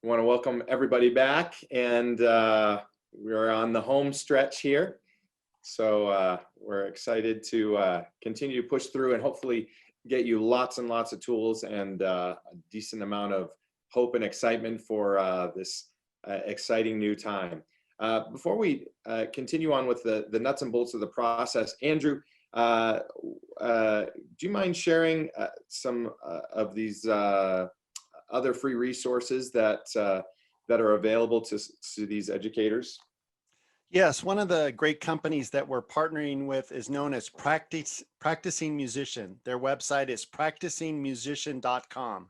want to welcome everybody back, and we're on the home stretch here. So we're excited to continue to push through and hopefully get you lots and lots of tools and a decent amount of hope and excitement for this exciting new time. Before we continue on with the nuts and bolts of the process, Andrew, do you mind sharing some of these other free resources that are available to these educators? Yes, one of the great companies that we're partnering with is known as Practicing Musician. Their website is practicingmusician.com.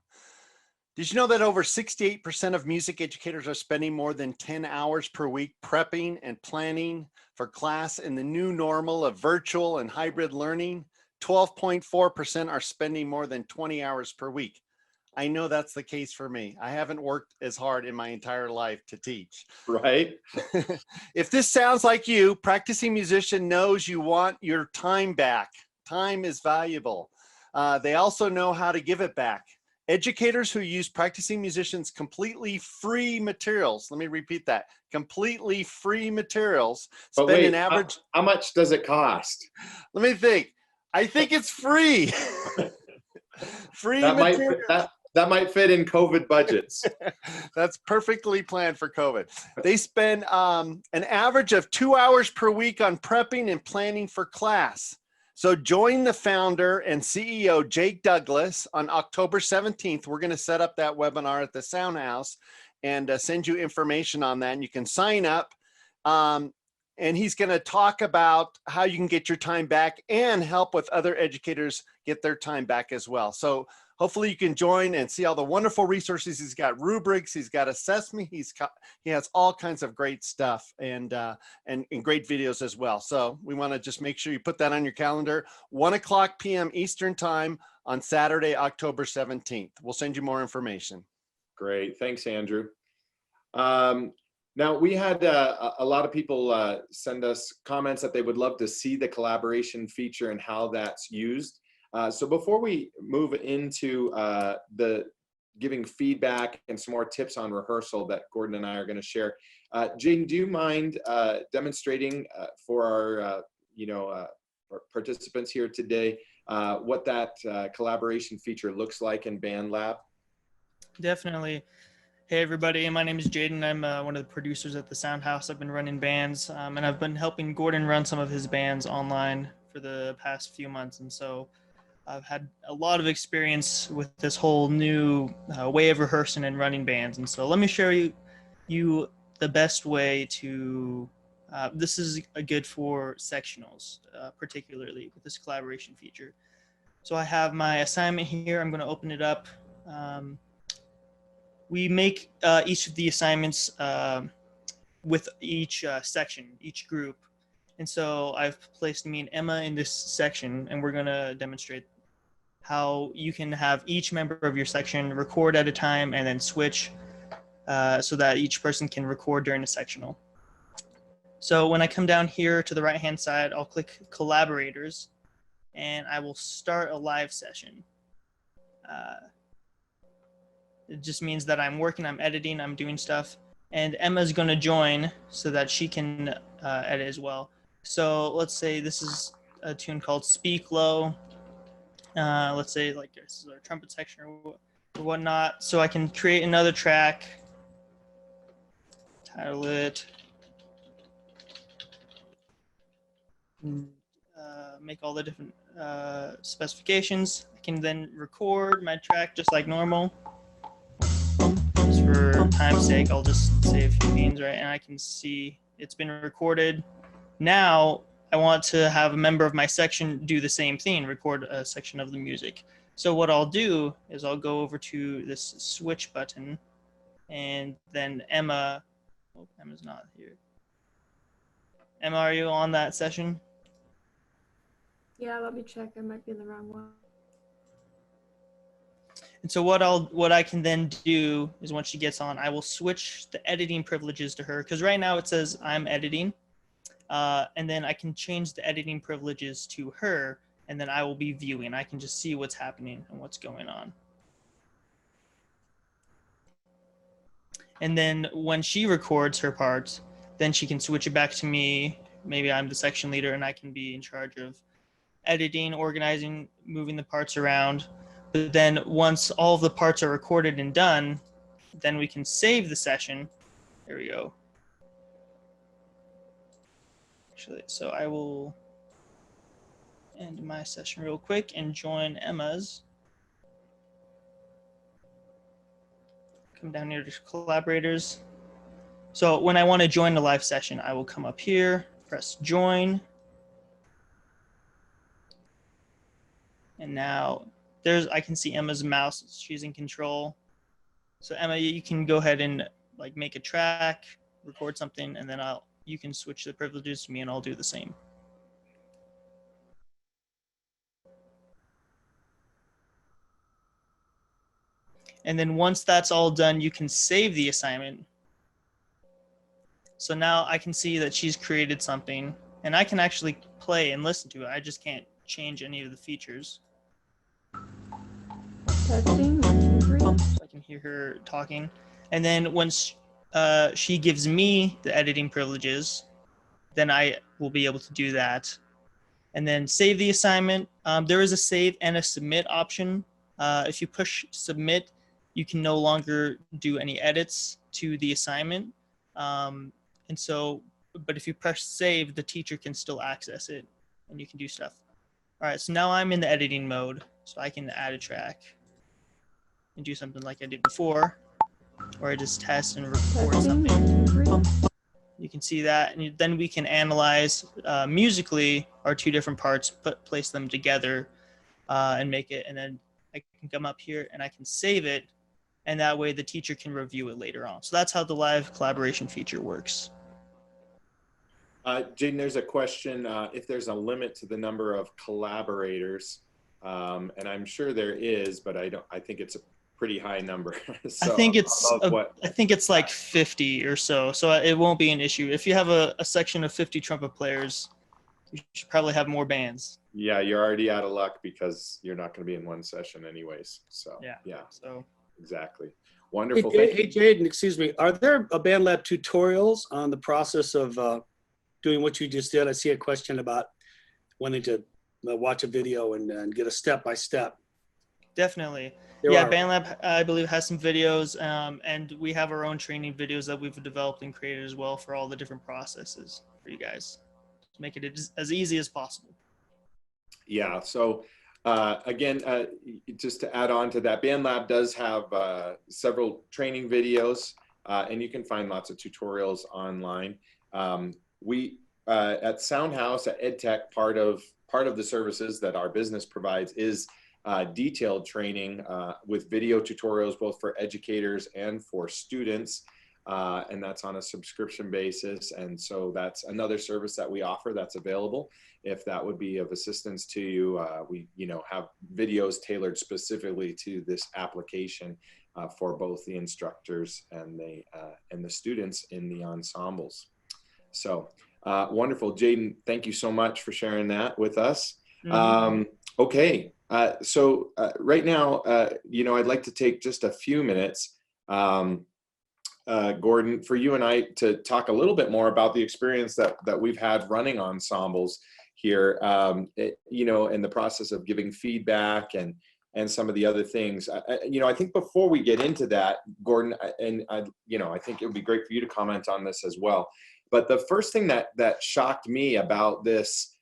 Did you know that over 68% of music educators are spending more than 10 hours per week prepping and planning for class in the new normal of virtual and hybrid learning? 12.4% are spending more than 20 hours per week. I know that's the case for me. I haven't worked as hard in my entire life to teach. Right. If this sounds like you, Practicing Musician knows you want your time back. Time is valuable. They also know how to give it back. Educators who use Practicing Musician's completely free materials, let me repeat that, completely free materials, But spend wait, an average. how much does it cost? Let me think. I think it's free. Free materials. That might fit in COVID budgets. That's perfectly planned for COVID. They spend an average of 2 hours per week on prepping and planning for class. So join the founder and CEO, Jake Douglas, on October 17th. We're going to set up that webinar at the Sound House and send you information on that. And you can sign up. And he's going to talk about how you can get your time back and help with other educators get their time back as well. So hopefully you can join and see all the wonderful resources. He's got rubrics, he's got assessment, he has all kinds of great stuff and great videos as well. So we want to just make sure you put that on your calendar, 1:00 p.m. Eastern time on Saturday, October 17th. We'll send you more information. Great, thanks, Andrew. Now, we had a lot of people send us comments that they would love to see the collaboration feature and how that's used. So before we move into the giving feedback and some more tips on rehearsal that Gordon and I are going to share, Jaden, do you mind demonstrating for our our participants here today what that collaboration feature looks like in BandLab? Definitely. Hey everybody, my name is Jaden. I'm one of the producers at the Sound House. I've been running bands and I've been helping Gordon run some of his bands online for the past few months, and so I've had a lot of experience with this whole new way of rehearsing and running bands. And so let me show you the best way to, this is good for sectionals, particularly with this collaboration feature. So I have my assignment here. I'm going to open it up. We make each of the assignments with each section, each group. And so I've placed me and Emma in this section, and we're going to demonstrate how you can have each member of your section record at a time and then switch so that each person can record during a sectional. So when I come down here to the right-hand side, I'll click Collaborators, and I will start a live session. It just means that I'm working, I'm editing, I'm doing stuff, and Emma's going to join so that she can edit as well. So let's say this is a tune called Speak Low. Let's say like this is our trumpet section or whatnot. So I can create another track, title it, make all the different specifications. I can then record my track just like normal. Just for time's sake, I'll just say a few beans, right? And I can see it's been recorded. Now I want to have a member of my section do the same thing, record a section of the music. So what I'll do is I'll go over to this switch button, and then Emma's not here. Emma, are you on that session? Yeah, let me check. I might be in the wrong one. And so what I can then do is once she gets on, I will switch the editing privileges to her, because right now it says I'm editing. And then I can change the editing privileges to her, and then I will be viewing. I can just see what's happening and what's going on. And then when she records her parts, then she can switch it back to me. Maybe I'm the section leader and I can be in charge of editing, organizing, moving the parts around. But then once all of the parts are recorded and done, then we can save the session. There we go. Actually, so I will end my session real quick and join Emma's. Come down here to collaborators. So when I want to join the live session, I will come up here, press join. And now I can see Emma's mouse. She's in control. So Emma, you can go ahead and like make a track, record something, and then you can switch the privileges to me and I'll do the same. And then once that's all done, you can save the assignment. So now I can see that she's created something and I can actually play and listen to it. I just can't change any of the features. Testing, 1, 2, 3. So I can hear her talking. And then once she gives me the editing privileges, then I will be able to do that. And then save the assignment. There is a save and a submit option. If you push submit, you can no longer do any edits to the assignment. But if you press save, the teacher can still access it and you can do stuff. All right, so now I'm in the editing mode. So I can add a track and do something like I did before, or I just test and record Testing, something. 1, 2, 3. You can see that, and then we can analyze musically our two different parts, place them together, and make it. And then I can come up here and I can save it, and that way the teacher can review it later on. So that's how the live collaboration feature works. Jaden, there's a question if there's a limit to the number of collaborators, and I'm sure there is, but I think it's a pretty high number. So I think it's like 50 or so it won't be an issue. If you have a section of 50 trumpet players, you should probably have more bands. Yeah, you're already out of luck because you're not going to be in one session anyways. So yeah, so exactly. Wonderful. Hey, Jaden, excuse me. Are there BandLab tutorials on the process of doing what you just did? I see a question about wanting to watch a video and get a step-by-step. definitely. There Yeah, are. BandLab, I believe, has some videos, and we have our own training videos that we've developed and created as well for all the different processes for you guys to make it as easy as possible. Yeah. So again, just to add on to that, BandLab does have several training videos, and you can find lots of tutorials online. We at Soundhouse at EdTech, part of the services that our business provides is detailed training with video tutorials, both for educators and for students. And that's on a subscription basis. And so that's another service that we offer that's available. If that would be of assistance to you, we have videos tailored specifically to this application for both the instructors and the students in the ensembles. So wonderful. Jaden, thank you so much for sharing that with us. Mm-hmm. Okay. So right now, I'd like to take just a few minutes, Gordon, for you and I to talk a little bit more about the experience that we've had running ensembles here, and the process of giving feedback and some of the other things. I think before we get into that, Gordon, I think it would be great for you to comment on this as well. But the first thing that shocked me about this,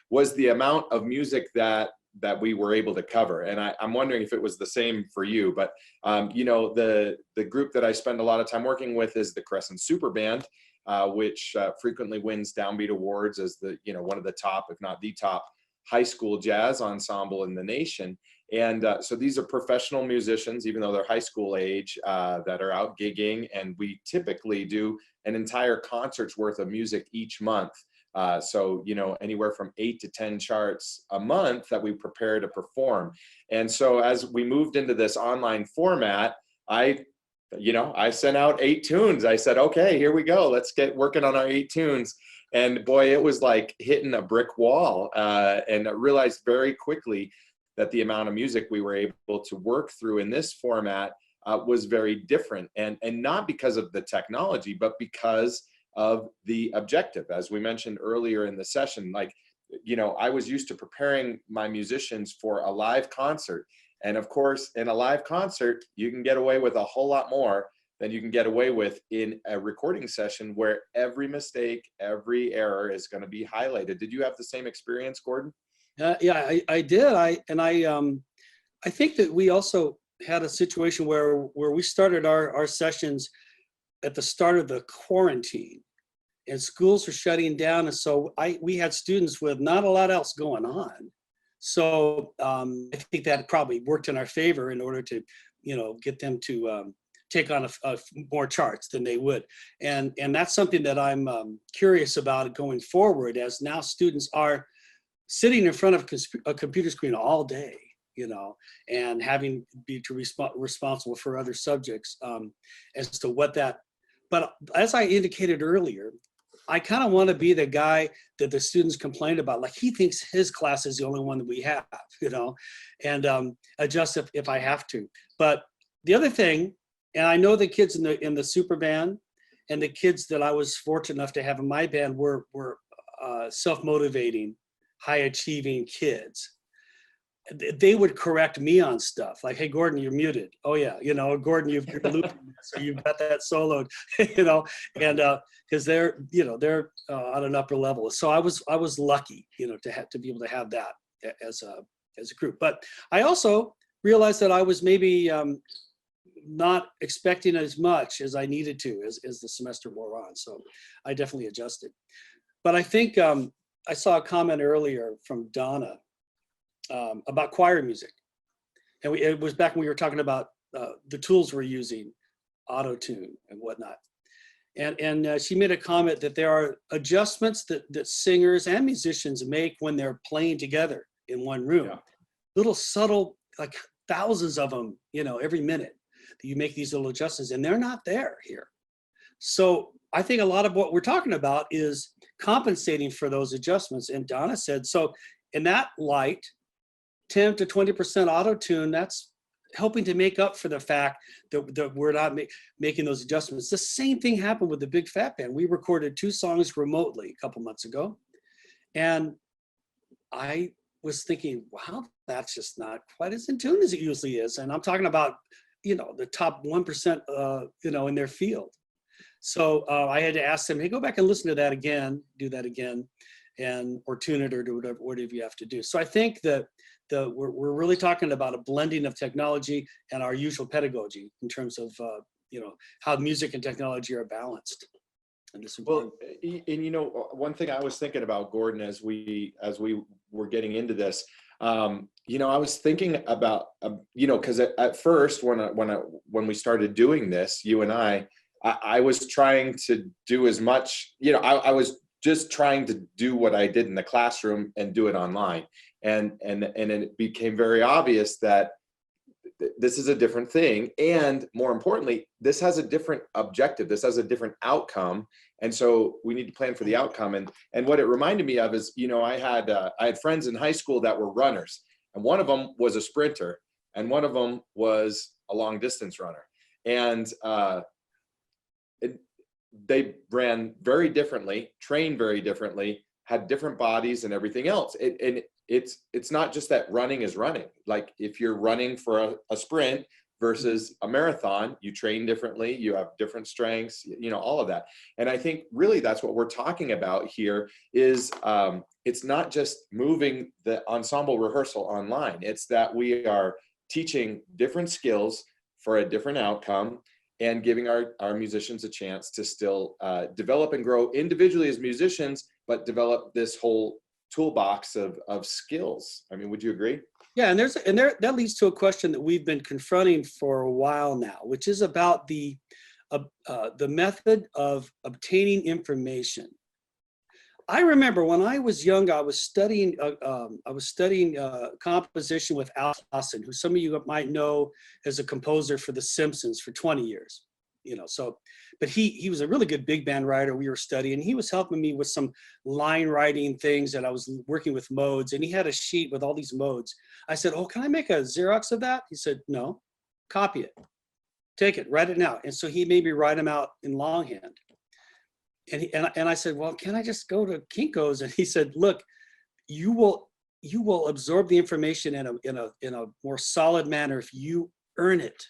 was the amount of music that we were able to cover. And I'm wondering if it was the same for you, but the group that I spend a lot of time working with is the Crescent Super Band, which frequently wins Downbeat Awards as one of the top, if not the top, high school jazz ensemble in the nation. And so these are professional musicians, even though they're high school age, that are out gigging. And we typically do an entire concert's worth of music each month. So anywhere from 8 to 10 charts a month that we prepare to perform. And so as we moved into this online format, I sent out 8 tunes. I said, okay, here we go. Let's get working on our 8 tunes. And boy, it was like hitting a brick wall. And I realized very quickly that the amount of music we were able to work through in this format was very different, and not because of the technology, but because of the objective. As we mentioned earlier in the session, like, you know, I was used to preparing my musicians for a live concert. And of course, in a live concert, you can get away with a whole lot more than you can get away with in a recording session where every mistake, every error is going to be highlighted. Did you have the same experience, Gordon? Yeah, I did. I think that we also had a situation where we started our sessions at the start of the quarantine, and schools were shutting down, and so we had students with not a lot else going on. So I think that probably worked in our favor in order to, you know, get them to take on more charts than they would, and that's something that I'm curious about going forward, as now students are sitting in front of a computer screen all day, you know, and having be responsible for other subjects as to what that. But as I indicated earlier, I kind of want to be the guy that the students complained about. Like, he thinks his class is the only one that we have, you know, and adjust if I have to. But the other thing, and I know the kids in the super band and the kids that I was fortunate enough to have in my band were self-motivating, high-achieving kids. They would correct me on stuff like, "Hey, Gordon, you're muted." "Oh yeah," you know, "Gordon, you're looping this, or you've got that soloed," you know, and because they're on an upper level. So I was lucky, you know, to be able to have that as a group. But I also realized that I was maybe not expecting as much as I needed to as the semester wore on. So I definitely adjusted. But I think I saw a comment earlier from Donna about choir music. And it was back when we were talking about the tools we're using, auto-tune and whatnot. And she made a comment that there are adjustments that singers and musicians make when they're playing together in one room. Yeah. Little subtle, like thousands of them, you know, every minute that you make these little adjustments, and they're not there here. So I think a lot of what we're talking about is compensating for those adjustments. And Donna said, so in that light, 10 to 20% auto-tune, that's helping to make up for the fact that we're not making those adjustments. The same thing happened with the Big Fat Band. We recorded 2 songs remotely a couple months ago. And I was thinking, wow, that's just not quite as in tune as it usually is. And I'm talking about, you know, the top 1%, you know, in their field. So I had to ask them, hey, go back and listen to that again, do that again, or tune it, or do whatever you have to do. So I think that we're really talking about a blending of technology and our usual pedagogy in terms of you know, how music and technology are balanced. And you know, one thing I was thinking about, Gordon, as we were getting into this, you know, I was thinking about you know, because at first when we started doing this, you and I was trying to do as much, you know, I was just trying to do what I did in the classroom and do it online. And it became very obvious that this is a different thing. And more importantly, this has a different objective. This has a different outcome. And so we need to plan for the outcome. And what it reminded me of is, you know, I had friends in high school that were runners, and one of them was a sprinter and one of them was a long distance runner. And they ran very differently, trained very differently, had different bodies and everything else. And it's not just that running is running. Like, if you're running for a sprint versus a marathon, you train differently, you have different strengths, you know, all of that. And I think really that's what we're talking about here is it's not just moving the ensemble rehearsal online. It's that we are teaching different skills for a different outcome, and giving our musicians a chance to still develop and grow individually as musicians, but develop this whole toolbox of skills. I mean, would you agree? Yeah, and that leads to a question that we've been confronting for a while now, which is about the method of obtaining information. I remember when I was young, I was studying composition with Al Lawson, who some of you might know as a composer for The Simpsons for 20 years. You know, so, but he was a really good big band writer. We were studying. He was helping me with some line writing things, and I was working with modes. And he had a sheet with all these modes. I said, "Oh, can I make a Xerox of that?" He said, "No, copy it." take it, write it now. And so he made me write them out in longhand. And I said, well, can I just go to Kinko's? And he said, look, you will absorb the information in a more solid manner if you earn it.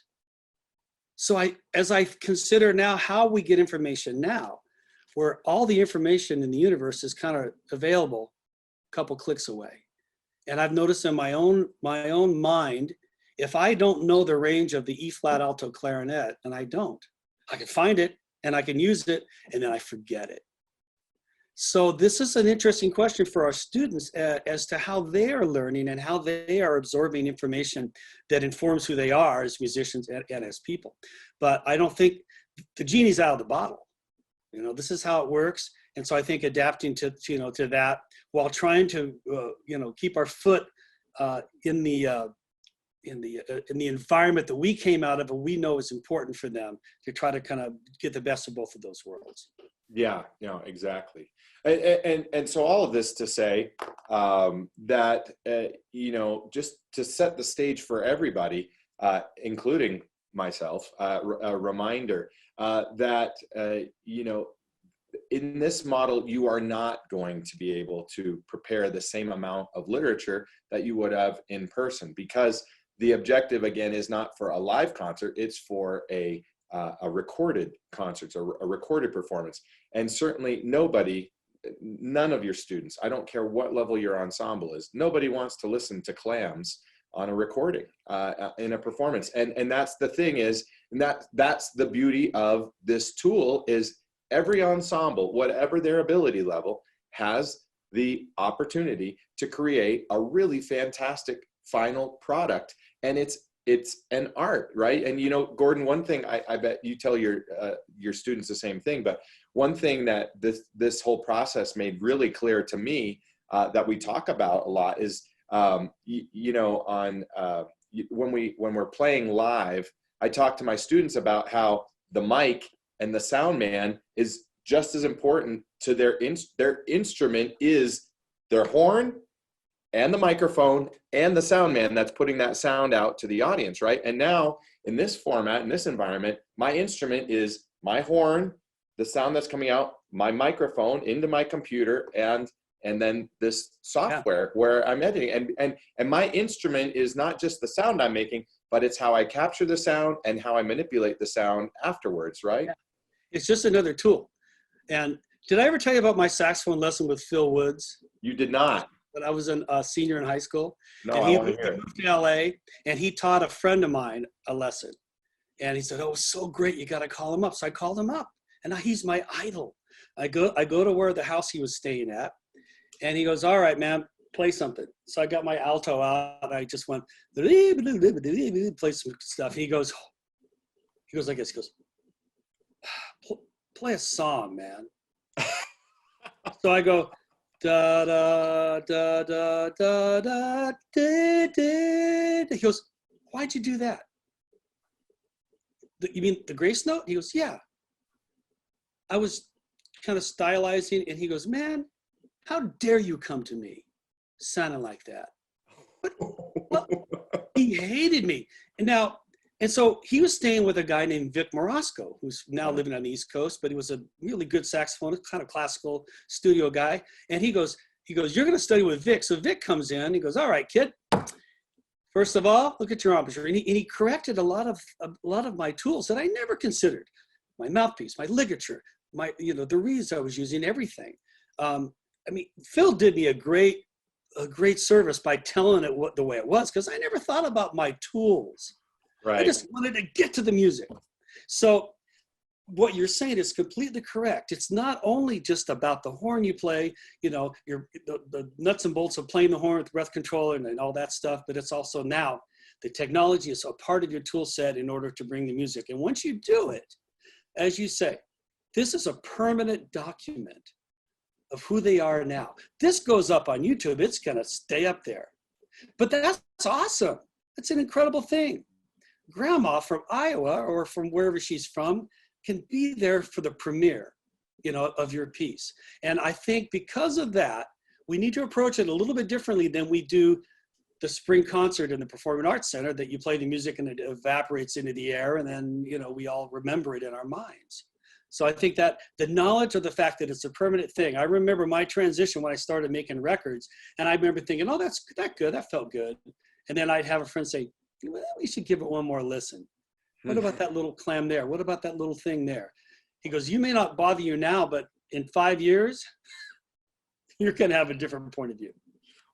So as I consider now how we get information now, where all the information in the universe is kind of available a couple clicks away. And I've noticed in my own mind, if I don't know the range of the E flat alto clarinet, and I don't, I can find it and I can use it, and then I forget it. So this is an interesting question for our students as to how they are learning and how they are absorbing information that informs who they are as musicians and as people. But I don't think the genie's out of the bottle. You know, this is how it works. And so I think adapting to that while trying to, keep our foot in the environment that we came out of and we know is important for them, to try to kind of get the best of both of those worlds. Yeah, no, exactly. And so all of this to say that, just to set the stage for everybody, including myself, a reminder that, in this model, you are not going to be able to prepare the same amount of literature that you would have in person, because the objective, again, is not for a live concert, it's for a recorded concert, a recorded performance. And certainly none of your students, I don't care what level your ensemble is, nobody wants to listen to Clams on a recording in a performance. And that's the thing is, and that's the beauty of this tool, is every ensemble, whatever their ability level, has the opportunity to create a really fantastic final product. And it's an art, right? And Gordon, one thing I bet you tell your students the same thing, but one thing that this whole process made really clear to me that we talk about a lot is, when we're playing live, I talk to my students about how the mic and the sound man is just as important to their instrument is their horn and the microphone and the sound man that's putting that sound out to the audience, right? And now in this format, in this environment, my instrument is my horn, the sound that's coming out, my microphone into my computer, and then this software where I'm editing. And my instrument is not just the sound I'm making, but it's how I capture the sound and how I manipulate the sound afterwards, right? Yeah. It's just another tool. And did I ever tell you about my saxophone lesson with Phil Woods? You did not. When I was a senior in high school. No, and I he want to hear it. moved to LA, and he taught a friend of mine a lesson. And he said, oh, it was so great, you got to call him up. So I called him up, and now he's my idol. I go to where the house he was staying at, and he goes, all right, man, play something. So I got my alto out, and I just went, play some stuff. He goes like this, he goes, play a song, man. So I go, da da da da da da da da. He goes, why'd you do that? You mean the grace note? He goes, yeah. I was kind of stylizing, and he goes, man, how dare you come to me sounding like that? But he hated me. And so he was staying with a guy named Vic Morosco, who's now living on the East Coast, but he was a really good saxophonist, kind of classical studio guy. And he goes, you're going to study with Vic. So Vic comes in, he goes, all right, kid, first of all, look at your embouchure. And he corrected a lot of my tools that I never considered. My mouthpiece, my ligature, the reeds I was using, everything. Phil did me a great service by telling it the way it was, because I never thought about my tools. Right. I just wanted to get to the music. So what you're saying is completely correct. It's not only just about the horn you play, the nuts and bolts of playing the horn with the breath controller and all that stuff, but it's also now the technology is a part of your tool set in order to bring the music. And once you do it, as you say, this is a permanent document of who they are now. This goes up on YouTube. It's going to stay up there. But that's awesome. It's an incredible thing. Grandma from Iowa or from wherever she's from can be there for the premiere, of your piece. And I think because of that, we need to approach it a little bit differently than we do the spring concert in the Performing Arts Center that you play the music and it evaporates into the air, and then, you know, we all remember it in our minds. So I think that the knowledge of the fact that it's a permanent thing. I remember my transition when I started making records, and I remember thinking, oh, that's good, that felt good. And then I'd have a friend say, well, we should give it one more listen. What about that little clam there? What about that little thing there? He goes, you may not bother you now, but in 5 years, you're going to have a different point of view.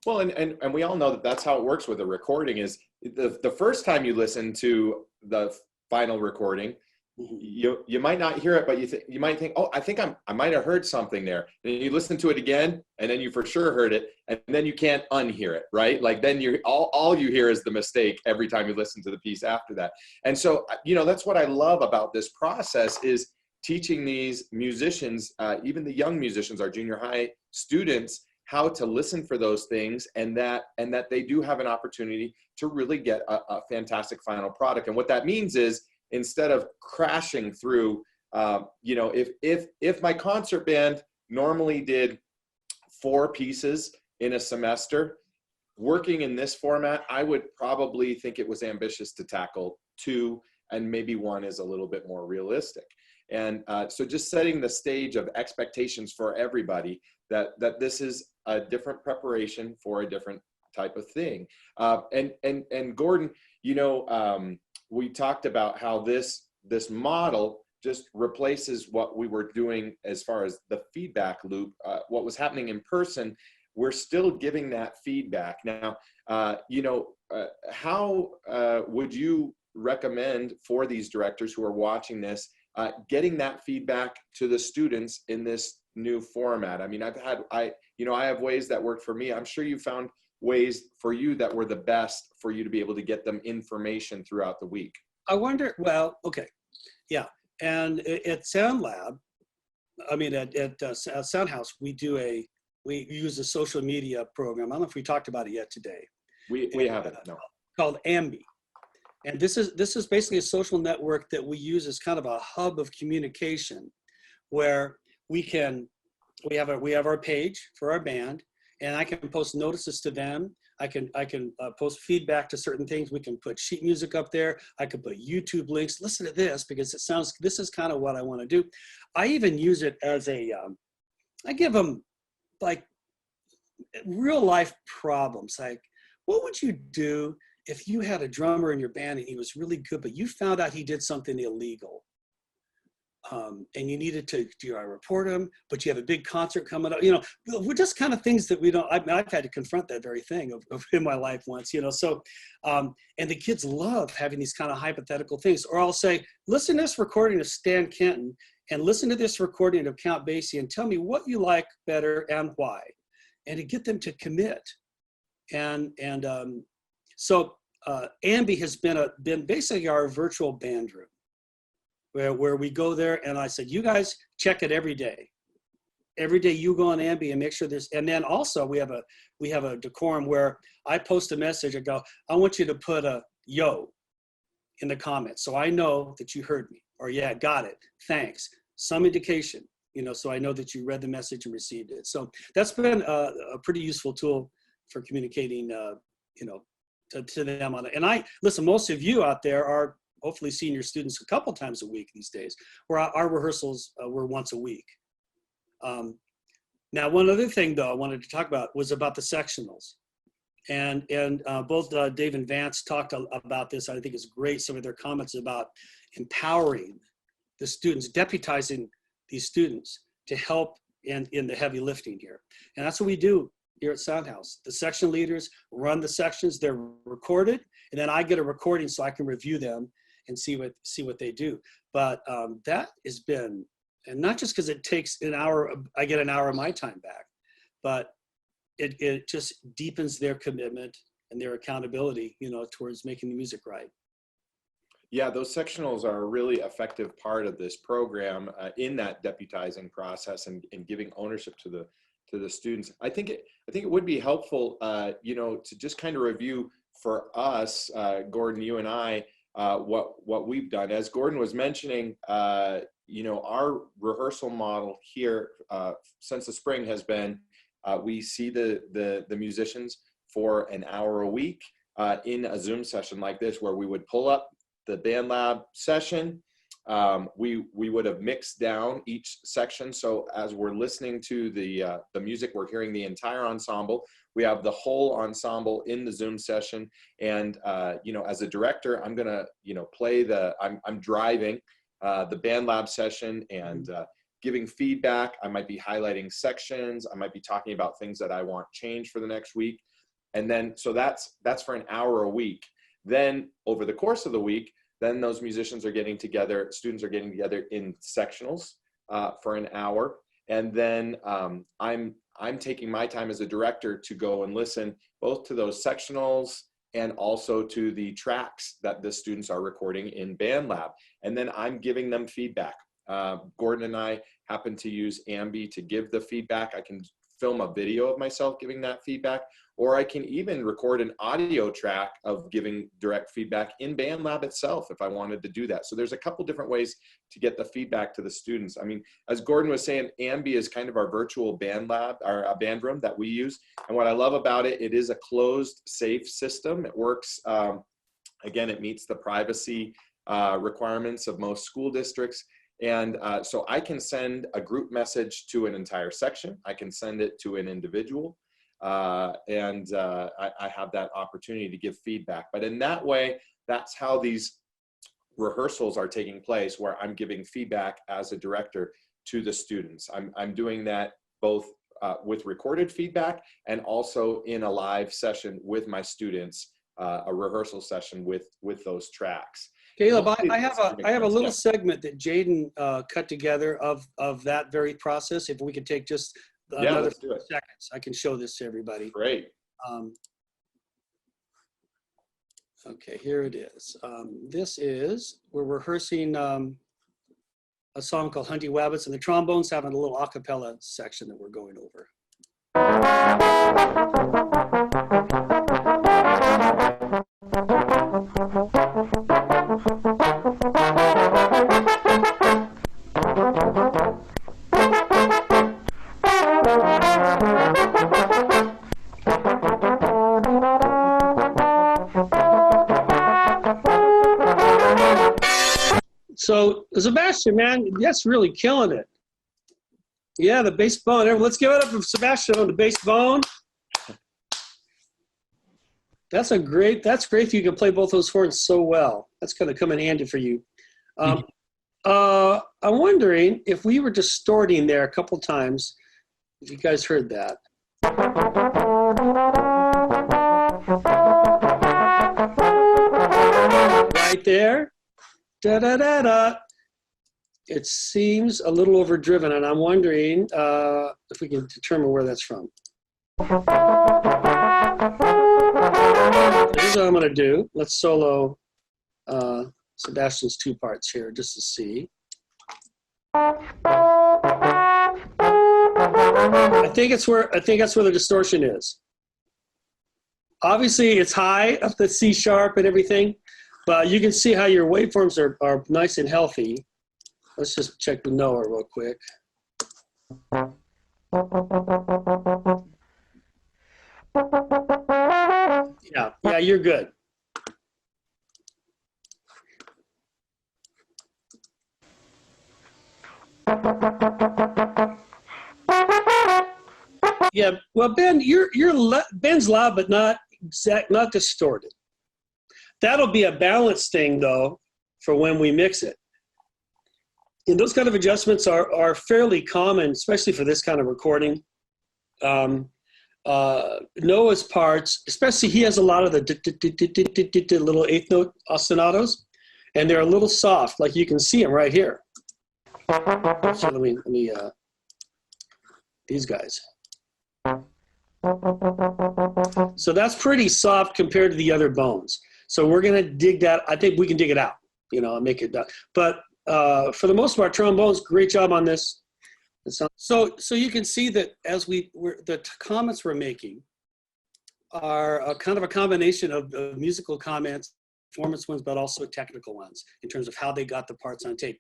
Well, and we all know that that's how it works with a recording is the first time you listen to the final recording, you might not hear it, but you might think, oh, I might have heard something there. And you listen to it again, and then you for sure heard it, and then you can't unhear it, right? Like then all you hear is the mistake every time you listen to the piece after that. And so, you know, that's what I love about this process is teaching these musicians, even the young musicians, our junior high students, how to listen for those things, and that they do have an opportunity to really get a fantastic final product. And what that means is, instead of crashing through, you know, if my concert band normally did 4 pieces in a semester, working in this format, I would probably think it was ambitious to tackle 2, and maybe 1 is a little bit more realistic. And so just setting the stage of expectations for everybody that this is a different preparation for a different type of thing. And Gordon, you know, we talked about how this model just replaces what we were doing as far as the feedback loop. What was happening in person, we're still giving that feedback. Now, you know, how would you recommend for these directors who are watching this, getting that feedback to the students in this new format? I mean, I have ways that worked for me. I'm sure you found ways for you that were the best for you to be able to get them information throughout the week. I wonder, well, okay, yeah. And at Sound Lab, I mean, at Soundhouse, we use a social media program. I don't know if we talked about it yet today. We haven't, no. Called Ambi. And this is basically a social network that we use as kind of a hub of communication, where we have our page for our band, and I can post notices to them. I can post feedback to certain things. We can put sheet music up there. I can put YouTube links. Listen to this because this is kind of what I want to do. I even use it as I give them like real life problems. Like, what would you do if you had a drummer in your band and he was really good, but you found out he did something illegal? And you needed to, do I report him? But you have a big concert coming up. You know, we're just kind of things that we don't. I've had to confront that very thing in my life once. You know, so and the kids love having these kind of hypothetical things. Or I'll say, listen to this recording of Stan Kenton, and listen to this recording of Count Basie, and tell me what you like better and why, and to get them to commit. So Ambi has been basically our virtual band room. Where we go there, and I said, you guys check it every day. Every day you go on Ambi and make sure there's, and then also we have a decorum where I post a message. I go, I want you to put a yo in the comments, so I know that you heard me, or yeah, got it, thanks, some indication, you know, so I know that you read the message and received it. So that's been a pretty useful tool for communicating, you know, to them on it. And listen, most of you out there are hopefully seeing your students a couple times a week these days, where our rehearsals were once a week. Now, one other thing though I wanted to talk about was about the sectionals. And both Dave and Vance talked about this. I think it's great, some of their comments about empowering the students, deputizing these students to help in the heavy lifting here. And that's what we do here at Soundhouse. The section leaders run the sections, they're recorded, and then I get a recording so I can review them and see what they do. But that has been, and not just because it takes an hour, I get an hour of my time back, but it just deepens their commitment and their accountability, you know, towards making the music right. Yeah, those sectionals are a really effective part of this program in that deputizing process and giving ownership to the students. I think it would be helpful, you know, to just kind of review for us, Gordon, you and I, what we've done. As Gordon was mentioning, you know, our rehearsal model here since the spring has been, we see the musicians for an hour a week in a Zoom session like this, where we would pull up the band lab session. We would have mixed down each section. So as we're listening to the music, we're hearing the entire ensemble. We have the whole ensemble in the Zoom session. And, you know, as a director, I'm gonna, you know, play I'm driving the band lab session and giving feedback. I might be highlighting sections. I might be talking about things that I want changed for the next week. And then, so that's for an hour a week. Then over the course of the week, then those musicians are getting together, students are getting together in sectionals for an hour. And then I'm taking my time as a director to go and listen both to those sectionals and also to the tracks that the students are recording in Band Lab. And then I'm giving them feedback. Gordon and I happen to use Ambi to give the feedback. I can film a video of myself giving that feedback, or I can even record an audio track of giving direct feedback in Band Lab itself if I wanted to do that. So there's a couple different ways to get the feedback to the students. I mean, as Gordon was saying, Ambi is kind of our virtual band lab, our band room that we use. And what I love about it, it is a closed, safe system. It works, again, it meets the privacy requirements of most school districts. And so I can send a group message to an entire section. I can send it to an individual. I have that opportunity to give feedback. But in that way, that's how these rehearsals are taking place, where I'm giving feedback as a director to the students. I'm doing that both with recorded feedback and also in a live session with my students, a rehearsal session with those tracks. Caleb, I have a little segment that Jaden cut together of that very process. If we could take just another few seconds, I can show this to everybody. Great. Okay, here it is. We're rehearsing a song called Hunty Wabbits, and the trombones having a little a cappella section that we're going over. So Sebastian, man, that's really killing it. Yeah, the bass bone. Let's give it up for Sebastian on the bass bone. That's great if you can play both those horns so well. That's going to come in handy for you. I'm wondering if we were distorting there a couple times, if you guys heard that. Right there. Da-da-da-da. It seems a little overdriven, and I'm wondering if we can determine where that's from. Here's what I'm going to do. Let's solo Sebastian's two parts here just to see. I think that's where the distortion is. Obviously, it's high up the C sharp and everything, but you can see how your waveforms are nice and healthy. Let's just check the Noah real quick. Yeah, you're good. Yeah, well, Ben, Ben's loud, but not distorted. That'll be a balance thing, though, for when we mix it. And those kind of adjustments are fairly common, especially for this kind of recording. Noah's parts, especially, he has a lot of the little eighth note ostinatos, and they're a little soft, like you can see them right here. So let me these guys. So that's pretty soft compared to the other bones. So we're gonna dig that. I think we can dig it out, and make it. But for the most part, trombones, great job on this. So you can see that as the comments we're making are kind of a combination of musical comments, performance ones, but also technical ones in terms of how they got the parts on tape.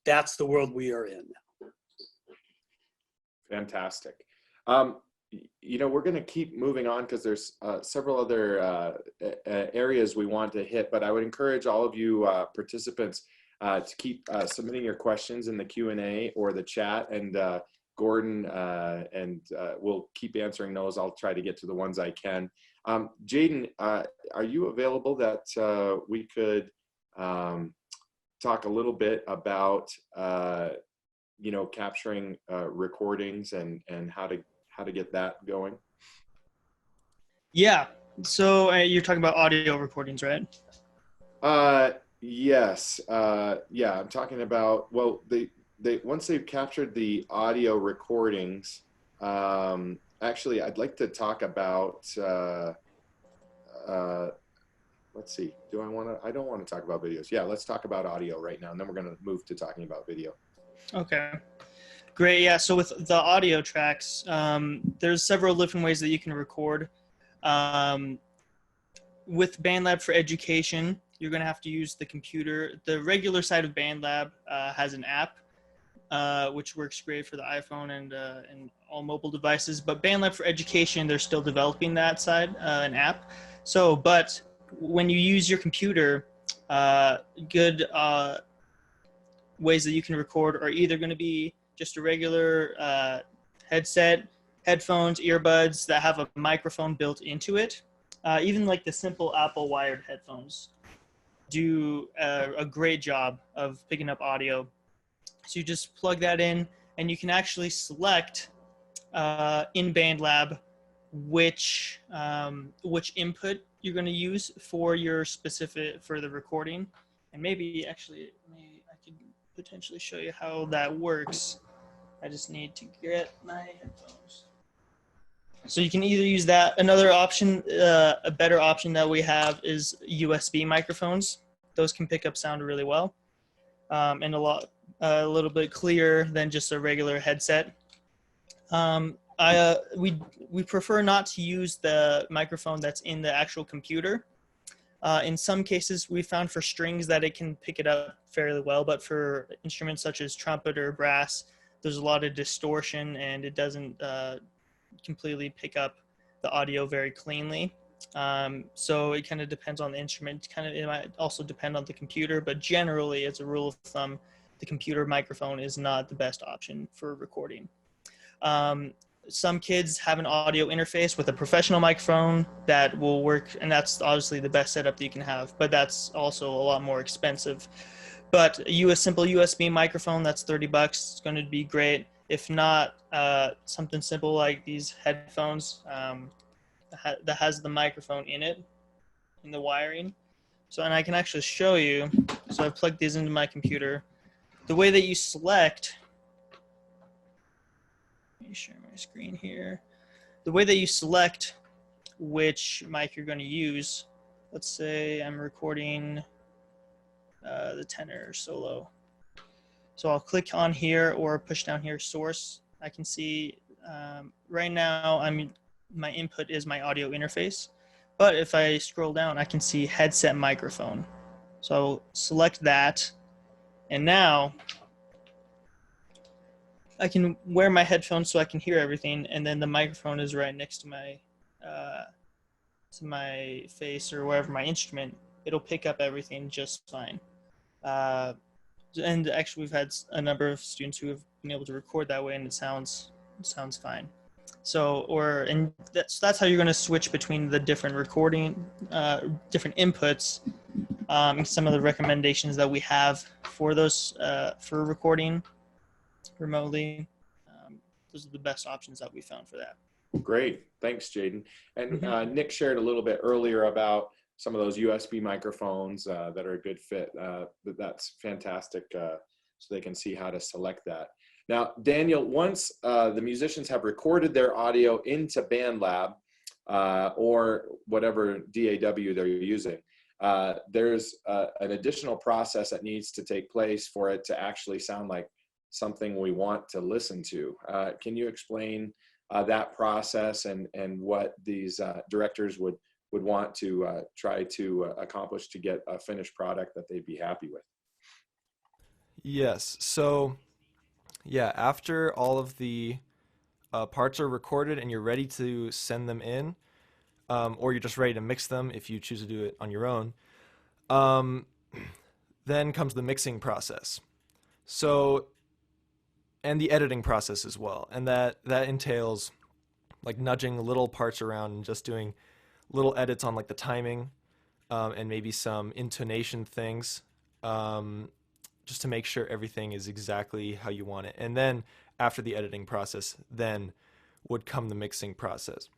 That's the world we are in now. Fantastic. we're going to keep moving on because there's several other areas we want to hit, but I would encourage all of you participants to keep submitting your questions in the Q&A or the chat, and Gordon and we'll keep answering those. I'll try to get to the ones I can. Jaden, are you available that we could talk a little bit about capturing recordings and how to get that going? Yeah. So you're talking about audio recordings, right? Yes. Yeah, I'm talking about, well, they once they've captured the audio recordings, actually, I'd like to talk about, let's see, I don't want to talk about videos. Yeah, let's talk about audio right now, and then we're going to move to talking about video. Okay. Great. Yeah. So with the audio tracks, there's several different ways that you can record. With BandLab for Education, you're going to have to use the computer. The regular side of BandLab has an app, which works great for the iPhone and all mobile devices. But BandLab for Education, they're still developing that side, an app. So, but when you use your computer, good ways that you can record are either going to be just a regular headset, headphones, earbuds that have a microphone built into it. Even like the simple Apple wired headphones do a great job of picking up audio. So you just plug that in, and you can actually select in BandLab which input you're going to use for the recording. And maybe actually I could potentially show you how that works. I just need to get my headphones. So you can either use that. Another option, a better option that we have is USB microphones. Those can pick up sound really well, and a little bit clearer than just a regular headset. We prefer not to use the microphone that's in the actual computer. In some cases, we found for strings that it can pick it up fairly well, but for instruments such as trumpet or brass, there's a lot of distortion, and it doesn't completely pick up the audio very cleanly. So it kind of depends on the instrument. It might also depend on the computer, but generally, as a rule of thumb, the computer microphone is not the best option for recording. Some kids have an audio interface with a professional microphone that will work, and that's obviously the best setup that you can have, but that's also a lot more expensive. But a simple USB microphone, that's $30. It's going to be great. If not, something simple like these headphones that has the microphone in it, in the wiring. So, and I can actually show you. So I've plugged these into my computer. The way that you select, let me share my screen here. The way that you select which mic you're going to use, let's say I'm recording the tenor solo. So I'll click on here or push down here, source. I can see right now my input is my audio interface, but if I scroll down, I can see headset microphone. So I'll select that, and now I can wear my headphones so I can hear everything, and then the microphone is right next to my face or wherever my instrument. It'll pick up everything just fine. And actually, we've had a number of students who have been able to record that way, and it sounds fine. So, that's how you're going to switch between the different recording, different inputs. Some of the recommendations that we have for those for recording remotely. Those are the best options that we found for that. Great, thanks, Jaden. And Nick shared a little bit earlier about some of those USB microphones that are a good fit. That's fantastic, so they can see how to select that. Now, Daniel, once the musicians have recorded their audio into BandLab or whatever DAW they're using, there's an additional process that needs to take place for it to actually sound like something we want to listen to. Can you explain that process and what these directors would want to try to accomplish to get a finished product that they'd be happy with? Yes. So, yeah, after all of the parts are recorded and you're ready to send them in, or you're just ready to mix them if you choose to do it on your own, then comes the mixing process. So, and the editing process as well. And that entails like nudging little parts around and just doing little edits on like the timing, and maybe some intonation things, just to make sure everything is exactly how you want it. And then after the editing process, then would come the mixing process.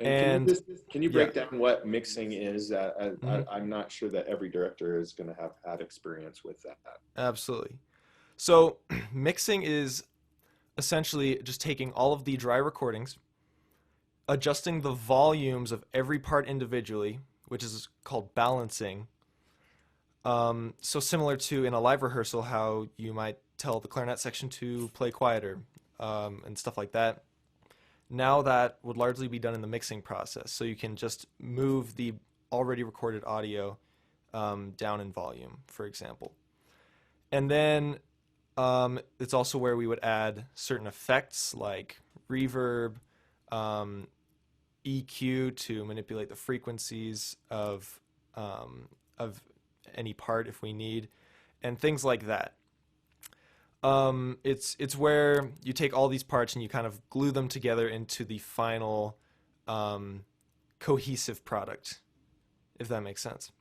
And can you break yeah. down what mixing is? Mhm. I'm not sure that every director is going to have had experience with that. Absolutely. So mixing is essentially just taking all of the dry recordings, adjusting the volumes of every part individually, which is called balancing. So similar to in a live rehearsal, how you might tell the clarinet section to play quieter, and stuff like that. Now that would largely be done in the mixing process. So you can just move the already recorded audio down in volume, for example. And then it's also where we would add certain effects like reverb, EQ to manipulate the frequencies of any part if we need, and things like that. It's where you take all these parts and you kind of glue them together into the final cohesive product, if that makes sense.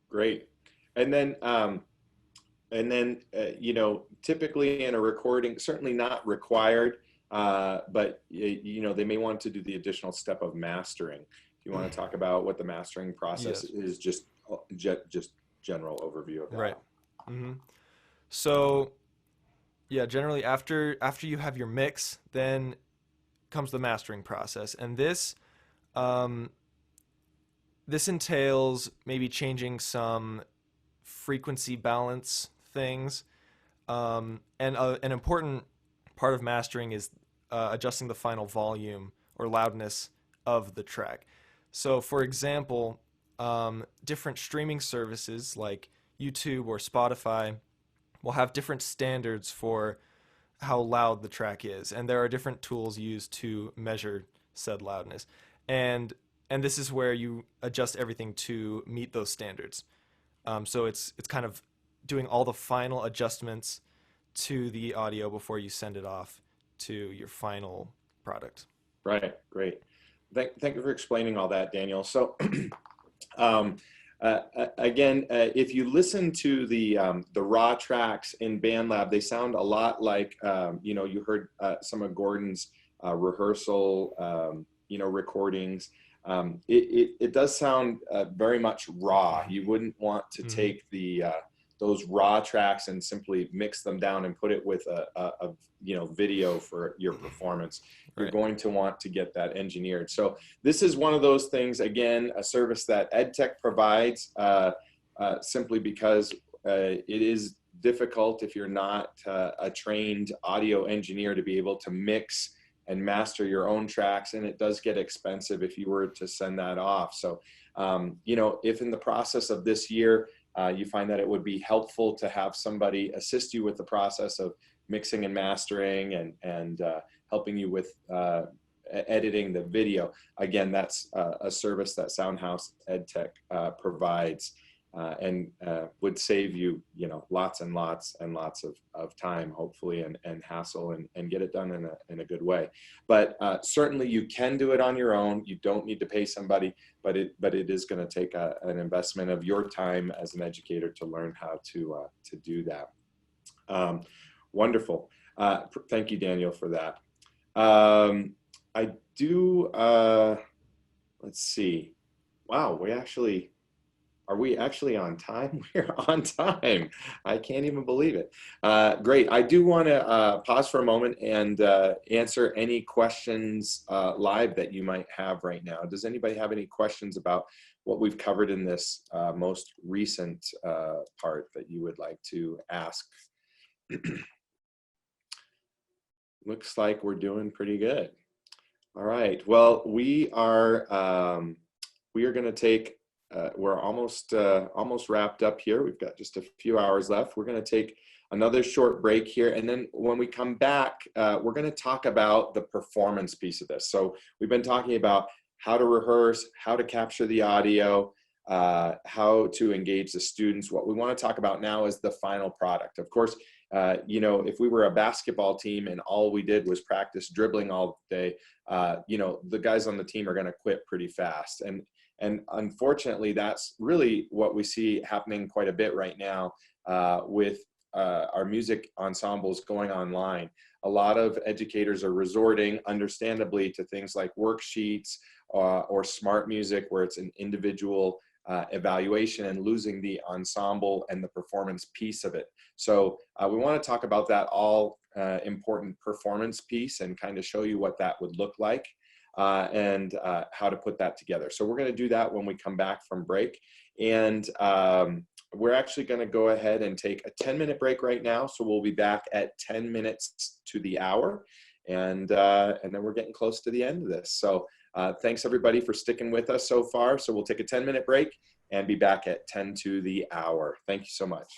Great. And then, you know, typically in a recording, certainly not required, but you know, they may want to do the additional step of mastering. Do you want to talk about what the mastering process Yes. is? Just general overview of that. Right. Mm-hmm. So, yeah, generally after you have your mix, then comes the mastering process, and this entails maybe changing some frequency balance things, and an important part of mastering is adjusting the final volume or loudness of the track. So, for example, different streaming services like YouTube or Spotify will have different standards for how loud the track is, and there are different tools used to measure said loudness. And this is where you adjust everything to meet those standards. So it's kind of doing all the final adjustments to the audio before you send it off to your final product. Right. Great. Thank you for explaining all that, Daniel. So, again, if you listen to the raw tracks in BandLab, they sound a lot like, you know, you heard some of Gordon's rehearsal, you know, recordings. It does sound very much raw. You wouldn't want to take those raw tracks and simply mix them down and put it with a you know, video for your performance. You're Right. going to want to get that engineered. So this is one of those things, again, a service that EdTech provides, simply because it is difficult if you're not a trained audio engineer to be able to mix and master your own tracks, and it does get expensive if you were to send that off. So, you know, if in the process of this year, you find that it would be helpful to have somebody assist you with the process of mixing and mastering and helping you with editing the video. Again, that's a service that Soundhouse EdTech provides, and would save you, you know, lots and lots and lots of time, hopefully, and hassle, and get it done in a good way. But certainly you can do it on your own. You don't need to pay somebody, but it is going to take an investment of your time as an educator to learn how to do that. Wonderful. Thank you, Daniel, for that. I do, let's see. Wow, are we actually on time? We're on time. I can't even believe it. Great. I do want to pause for a moment and answer any questions live that you might have right now. Does anybody have any questions about what we've covered in this most recent part that you would like to ask? Looks like we're doing pretty good. All right. Well, we are going to take. We're almost wrapped up here. We've got just a few hours left. We're going to take another short break here. And then when we come back, we're going to talk about the performance piece of this. So we've been talking about how to rehearse, how to capture the audio, how to engage the students. What we want to talk about now is the final product. Of course, you know, if we were a basketball team and all we did was practice dribbling all day, you know, the guys on the team are going to quit pretty fast. And unfortunately, that's really what we see happening quite a bit right now with our music ensembles going online. A lot of educators are resorting, understandably, to things like worksheets or smart music, where it's an individual evaluation, and losing the ensemble and the performance piece of it. So we want to talk about that all important performance piece and kind of show you what that would look like and how to put that together. So we're going to do that when we come back from break. And we're actually going to go ahead and take a 10-minute break right now. So we'll be back at 10 minutes to the hour. And then we're getting close to the end of this. So thanks everybody for sticking with us so far. So we'll take a 10-minute break and be back at 10 to the hour. Thank you so much.